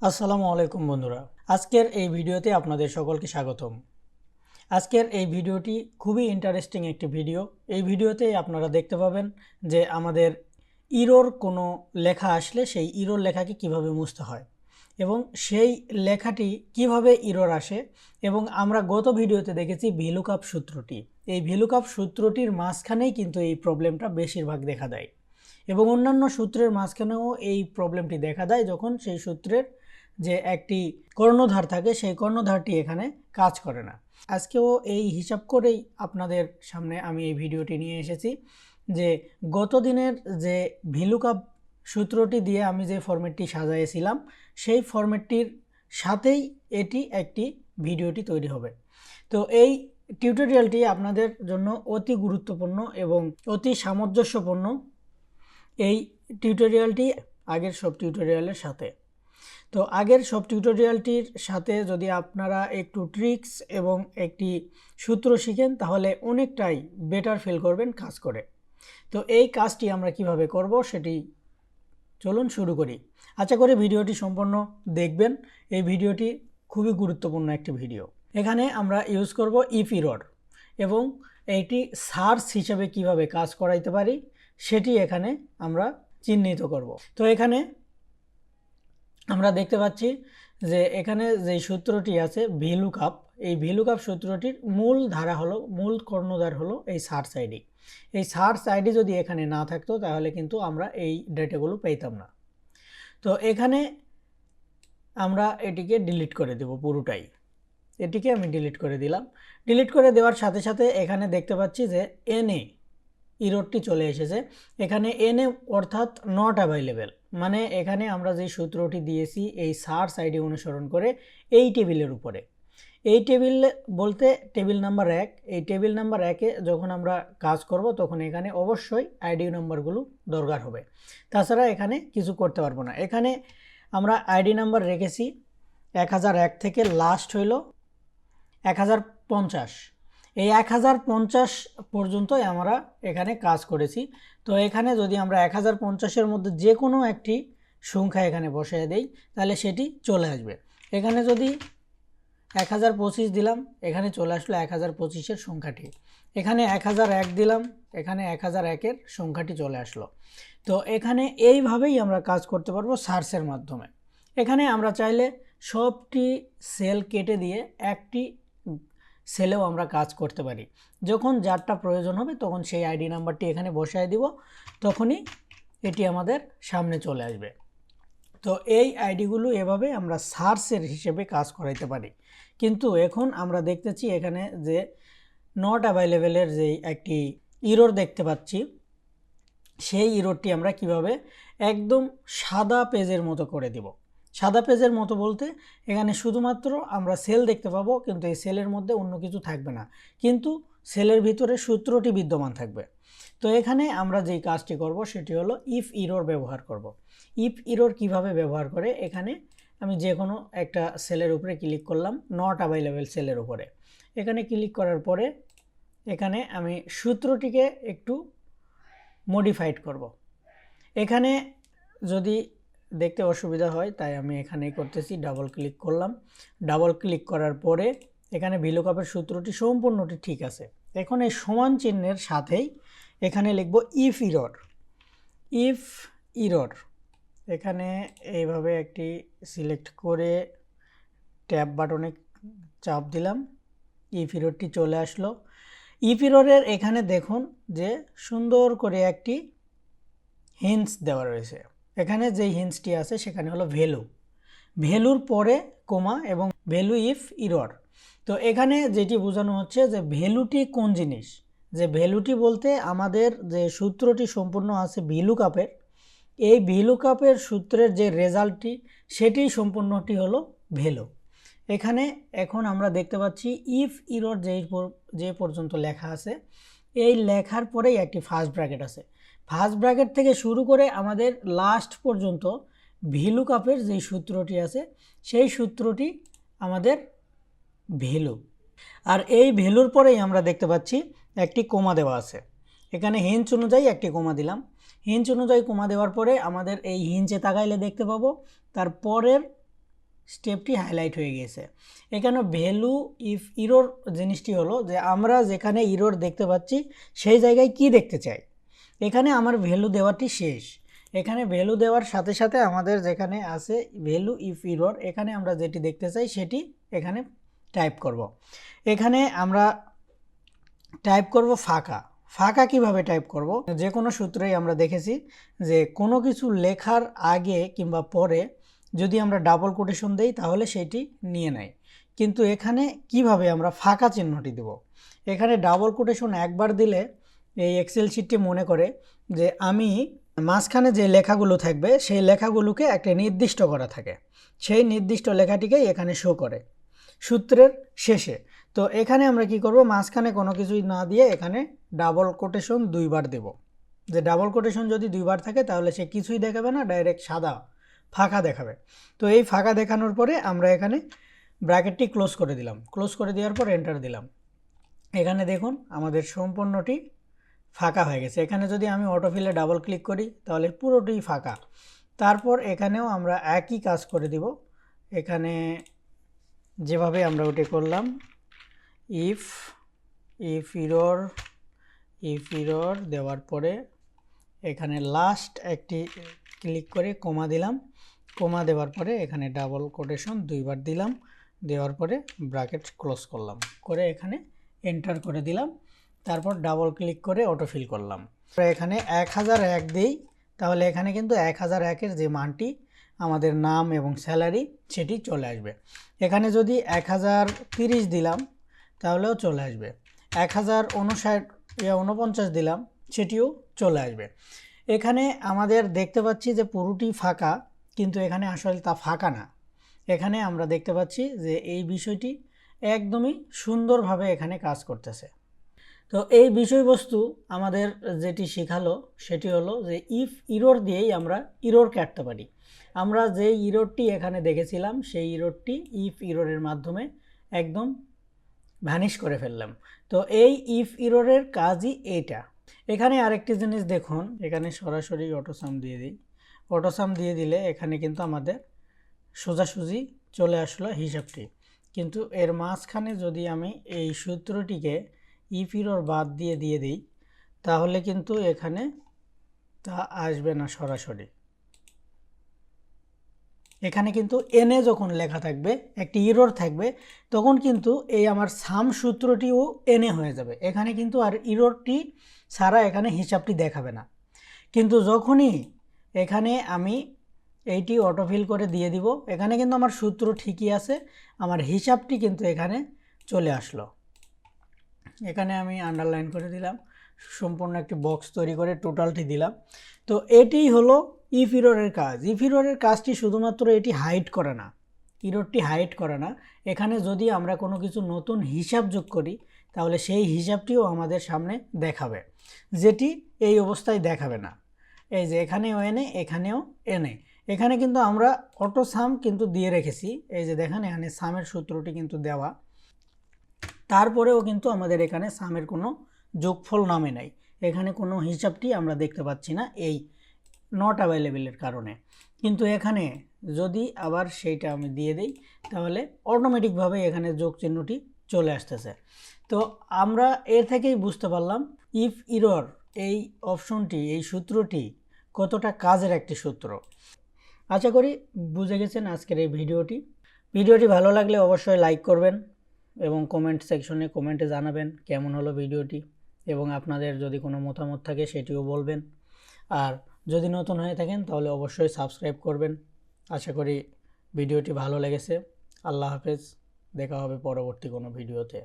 আসসালামু আলাইকুম বন্ধুরা, আজকের এই ভিডিওতে আপনাদের সকলকে স্বাগতম। আজকের এই ভিডিওটি খুবই ইন্টারেস্টিং একটি ভিডিও। এই ভিডিওতে আপনারা দেখতে পাবেন যে আমাদের ইরোর কোনো লেখা আসলে সেই ইরোর লেখাকে কিভাবে মুছতে হয় এবং সেই লেখাটি কিভাবে ইরোর আসে। এবং আমরা গত ভিডিওতে দেখেছি ভিলুকআপ সূত্রটি। এই ভিলুকআপ সূত্রটির মাঝখানেই কিন্তু এই প্রবলেমটা বেশিরভাগ দেখা দেয় এবং অন্যান্য সূত্রের মাঝখানেও এই প্রবলেমটি দেখা দেয় যখন সেই সূত্রের যে একটি কর্ণধার থাকে সেই কর্ণধারটি এখানে কাজ করে না। আজকেও এই হিসাব করেই আপনাদের সামনে আমি এই ভিডিওটি নিয়ে এসেছি যে গত দিনের যে ভিলুকআপ সূত্রটি দিয়ে আমি যে ফরম্যাটটি সাজাইছিলাম সেই ফরম্যাটটির সাথেই এটি একটি ভিডিওটি তৈরি হবে। তো এই টিউটোরিয়ালটি আপনাদের জন্য অতি গুরুত্বপূর্ণ এবং অতি সামঞ্জস্যপূর্ণ। এই টিউটোরিয়ালটি আগের সব টিউটোরিয়ালের সাথে, তো আগের সব টিউটোরিয়ালটির সাথে যদি আপনারা একটু ট্রিক্স এবং একটি সূত্র শিখেন তাহলে অনেকটাই বেটার ফিল করবেন কাজ করে। তো এই কাজটি আমরা কিভাবে করব সেটি চলুন শুরু করি। আশা করি ভিডিওটি সম্পূর্ণ দেখবেন। এই ভিডিওটি খুবই গুরুত্বপূর্ণ একটি ভিডিও। এখানে আমরা ইউজ করব ইফ ইরর এবং এইটি সার্চ হিসেবে কিভাবে কাজ করাইতে পারি সেটি এখানে আমরা চিহ্নিত করব। তো এখানে আমরা দেখতে পাচ্ছি যে এখানে যে সূত্রটি আছে ভিলুকআপ, এই ভিলুকআপ সূত্রটির মূল ধারা হলো, মূল কর্ণধার হলো এই সার্চ আইডি। এই সার্চ আইডি যদি এখানে না থাকতো তাহলে কিন্তু আমরা এই ডেটাগুলো পেতাম না। তো এখানে আমরা এটিকে ডিলিট করে দেব পুরোটাই। এটিকে আমি ডিলিট করে দিলাম। ডিলিট করে দেওয়ার সাথে সাথে এখানে দেখতে পাচ্ছি যে এনএ ইররটি চলে এসেছে। এখানে এনএ অর্থাৎ নট অ্যাভেলেবেল, মানে এখানে আমরা যে সূত্রটি দিয়েছি এই সার্চ আইডি অনুসরণ করে এই টেবিলের উপরে, এই টেবিল বলতে টেবিল নাম্বার 1, এই টেবিল নাম্বার 1-এ যখন আমরা কাজ করব তখন এখানে অবশ্যই আইডি নাম্বারগুলো দরকার হবে, তাছাড়া এখানে কিছু করতে পারবো না। এখানে আমরা আইডি নাম্বার রেখেছি 1001 থেকে লাস্ট হইল 1050। এই 1050 পর্যন্তই আমরা এখানে কাজ করেছি। তো এখানে যদি আমরা 1050-এর মধ্যে যে কোনো একটি সংখ্যা এখানে বসিয়ে দেই তাহলে সেটি চলে আসবে। এখানে যদি 1025 দিলাম, এখানে চলে আসলো 1025-এর সংখ্যাটি। এখানে 1001 দিলাম, এখানে 1001-এর সংখ্যাটি চলে আসলো। তো এখানে এইভাবেই আমরা কাজ করতে পারবো সার্চের মাধ্যমে। এখানে আমরা চাইলে সবটি সেল কেটে দিয়ে একটি সেলেও আমরা কাজ করতে পারি। যখন যারটা প্রয়োজন হবে তখন সেই আইডি নাম্বারটি এখানে বসায় দিব, তখনই এটি আমাদের সামনে চলে আসবে। তো এই আইডিগুলো এভাবে আমরা সার্চের হিসেবে কাজ করাইতে পারি। কিন্তু এখন আমরা দেখতেছি এখানে যে নট অ্যাভেলেবেলের যে একটি ইরর দেখতে পাচ্ছি, সেই ইররটি আমরা কিভাবে একদম সাদা পেজের মতো করে দিব। সাদা পেজের মতো বলতে এখানে শুধুমাত্র আমরা সেল দেখতে পাবো, কিন্তু এই সেলের মধ্যে অন্য কিছু থাকবে না, কিন্তু সেলের ভিতরে সূত্রটি বিদ্যমান থাকবে। তো এখানে আমরা যেই কাজটি করব সেটি হলো ইফ ইরর ব্যবহার করব। ইফ ইরর কিভাবে ব্যবহার করে, এখানে আমি যে কোনো একটা সেলের উপরে ক্লিক করলাম, নট অ্যাভেলেবেল সেলের উপরে। এখানে ক্লিক করার পরে এখানে আমি সূত্রটিকে একটু মডিফাইড করব। এখানে যদি দেখতে অসুবিধা হয় তাই আমি এখানে করতেছি, ডাবল ক্লিক করলাম। ডাবল ক্লিক করার পরে এখানে ভিলুকআপের সূত্রটি সম্পূর্ণটি ঠিক আছে। এখন এই সমান চিহ্নের সাথেই এখানে লিখব ইফ ইরর। ইফ ইরর এখানে এইভাবে একটি সিলেক্ট করে ট্যাব বাটনে চাপ দিলাম, ইফ ইররটি চলে আসলো। ইফ ইররের এখানে দেখুন যে সুন্দর করে একটি হিন্টস দেওয়া রয়েছে। এখানে যে হিন্টসটি আছে সেখানে হলো ভ্যালু, ভ্যালুর পরে কোমা এবং ভ্যালু ইফ ইরর। তো এখানে যেটি বোঝানো হচ্ছে যে ভ্যালুটি কোন জিনিস, যে ভ্যালুটি বলতে আমাদের যে সূত্রটি সম্পূর্ণ আছে ভিলুকআপের, এই ভিলুকআপের সূত্রের যে রেজাল্টটি সেটি সম্পূর্ণটি হলো ভ্যালু। এখানে এখন আমরা দেখতে পাচ্ছি ইফ ইরর যে পর্যন্ত লেখা আছে, এই লেখার পরেই একটি ফার্স্ট ব্র্যাকেট আছে। ফার্স্ট ব্র্যাকেট থেকে শুরু করে আমাদের লাস্ট পর্যন্ত ভিলুকআপের যে সূত্রটি আছে সেই সূত্রটি আমাদের ভ্যালু। আর এই ভ্যালুর পরেই আমরা দেখতে পাচ্ছি একটি কোমা দেওয়া আছে। এখানে হিঞ্চ অনুযায়ী একটি কোমা দিলাম। হিঞ্চ অনুযায়ী কোমা দেওয়ার পরে আমাদের এই হিঞ্চে তাকাইলে দেখতে পাবো তারপরের স্টেপটি হাইলাইট হয়ে গিয়েছে। এখানে ভ্যালু ইফ ইরর জিনিসটি হলো যে আমরা যেখানে ইরর দেখতে পাচ্ছি সেই জায়গায় কি দেখতে চাই। এখানে আমার ভ্যালু দেওয়াটি শেষ। এখানে ভ্যালু দেওয়ার সাথে সাথে আমাদের যেখানে আছে ভ্যালু ইফ ইরর, এখানে আমরা যেটি দেখতে চাই সেটি এখানে টাইপ করব। এখানে আমরা টাইপ করব ফাঁকা। ফাঁকা কিভাবে টাইপ করব? যে কোনো সূত্রেই আমরা দেখেছি যে কোনো কিছু লেখার আগে কিংবা পরে যদি আমরা ডাবল কোটেশন দেই তাহলে সেটি নিয়ে নেয়। কিন্তু এখানে কিভাবে আমরা ফাঁকা চিহ্নটি দেব? এখানে ডাবল কোটেশন একবার দিলে এই এক্সেল শিটটি মনে করে যে আমি মাঝখানে যে লেখাগুলো থাকবে সেই লেখাগুলোকে একটা নির্দিষ্ট করা থাকে, সেই নির্দিষ্ট লেখাটিকেই এখানে শো করে সূত্রের শেষে। তো এখানে আমরা কি করব, মাঝখানে কোনো কিছুই না দিয়ে এখানে ডাবল কোটেশন 2 বার দেব। যে ডাবল কোটেশন যদি 2 বার থাকে তাহলে সে কিছুই দেখাবে না, ডাইরেক্ট সাদা ফাঁকা দেখাবে। তো এই ফাঁকা দেখানোর পরে আমরা এখানে ব্র্যাকেটটি ক্লোজ করে দিলাম। ক্লোজ করে দেওয়ার পর এন্টার দিলাম। এখানে দেখুন আমাদের সম্পূর্ণটি ফাঁকা হয়ে গেছে। এখানে যদি আমি অটোফিলে ডাবল ক্লিক করি তাহলে পুরোটি ফাঁকা। তারপর এখানেও আমরা একই কাজ করে দিব। এখানে যেভাবে আমরা ওটি করলাম, ইফ ইরর দেওয়ার পরে এখানে লাস্ট একটি ক্লিক করে কমা দিলাম। কমা দেওয়ার পরে এখানে ডাবল কোটেশন 2 বার দিলাম। দেওয়ার পরে ব্র্যাকেট ক্লোজ করলাম, করে এখানে এন্টার করে দিলাম। তারপর ডাবল ক্লিক করে অটোফিল করলাম। এখানে 1001 দিই তাহলে এখানে কিন্তু 1001-এর যে মানটি আমাদের নাম এবং স্যালারি সেটি চলে আসবে। এখানে যদি 1030 দিলাম তাহলেও চলে আসবে। 1059 দিলাম সেটিও চলে আসবে। এখানে আমাদের দেখতে পাচ্ছি যে পুরোটি ফাঁকা, কিন্তু এখানে আসলে তা ফাঁকা না। এখানে আমরা দেখতে পাচ্ছি যে এই বিষয়টি একদমই সুন্দরভাবে এখানে কাজ করতেছে। তো এই বিষয়বস্তু আমাদের যেটি শেখালো সেটি হলো যে ইফ ইরর দিয়েই আমরা ইরর কাটতে পারি। আমরা যে ইররটি এখানে দেখেছিলাম সেই ইররটি ইফ ইররের মাধ্যমে একদম ভ্যানিশ করে ফেললাম। তো এই ইফ ইররের কাজই এইটা। এখানে আরেকটি জিনিস দেখুন, এখানে সরাসরি অটোসাম দিয়ে দিই। অটোসাম দিয়ে দিলে এখানে কিন্তু আমাদের সোজাসুজি চলে আসলো হিসাবটি। কিন্তু এর মাঝখানে যদি আমি এই সূত্রটিকে ইফ ইরর বাদ দিয়ে দিই তাহলে কিন্তু এখানে তা আসবে না সরাসরি। এখানে কিন্তু এনে যখন লেখা থাকবে একটি ইরর থাকবে তখন কিন্তু এই আমার সাম সূত্রটিও এনে হয়ে যাবে। এখানে কিন্তু আর ইররটি ছাড়া এখানে হিসাবটি দেখাবে না। কিন্তু যখনই এখানে আমি এইটি অটোফিল করে দিয়ে দিব, এখানে কিন্তু আমার সূত্র ঠিকই আছে, আমার হিসাবটি কিন্তু এখানে চলে আসলো। এখানে আমি আন্ডারলাইন করে দিলাম, সম্পূর্ণ একটি বক্স তৈরি করে টোটালটি দিলাম। তো এটিই হলো ইফ ইররের কাজ। ইফ ইররের কাজটি শুধুমাত্র এটি হাইড করে না, ইররটি হাইড করে না। এখানে যদি আমরা কোনো কিছু নতুন হিসাব যোগ করি তাহলে সেই হিসাবটিও আমাদের সামনে দেখাবে, যেটি এই অবস্থায় দেখাবে না। এই যে এখানেও এনে, এখানেও এনে। এখানে কিন্তু আমরা অটো সাম কিন্তু দিয়ে রেখেছি, এই যে দেখেন এখানে সামের সূত্রটি কিন্তু দেওয়া, তারপরেও কিন্তু আমাদের এখানে সামের কোনো যোগফল নামে নাই। এখানে কোনো হিসাবটি আমরা দেখতে পাচ্ছি না এই নট অ্যাভেলেবেলের কারণে। কিন্তু এখানে যদি আবার সেইটা আমি দিয়ে দিই তাহলে অটোমেটিকভাবে এখানে যোগ চিহ্নটি চলে আসতেছে। তো আমরা এর থেকেই বুঝতে পারলাম ইফ ইরর এই অপশনটি, এই সূত্রটি কতটা কাজের একটি সূত্র। আশা করি বুঝে গেছেন আজকের এই ভিডিওটি ভালো লাগলে অবশ্যই লাইক করবেন এবং কমেন্ট সেকশনে কমেন্টে জানাবেন কেমন হলো ভিডিওটি, এবং আপনাদের যদি কোনো মতামত থাকে সেটিও বলবেন। আর যদি নতুন হয়ে থাকেন তাহলে অবশ্যই সাবস্ক্রাইব করবেন। আশা করি ভিডিওটি ভালো লেগেছে। আল্লাহ হাফেজ, দেখা হবে পরবর্তী কোনো ভিডিওতে।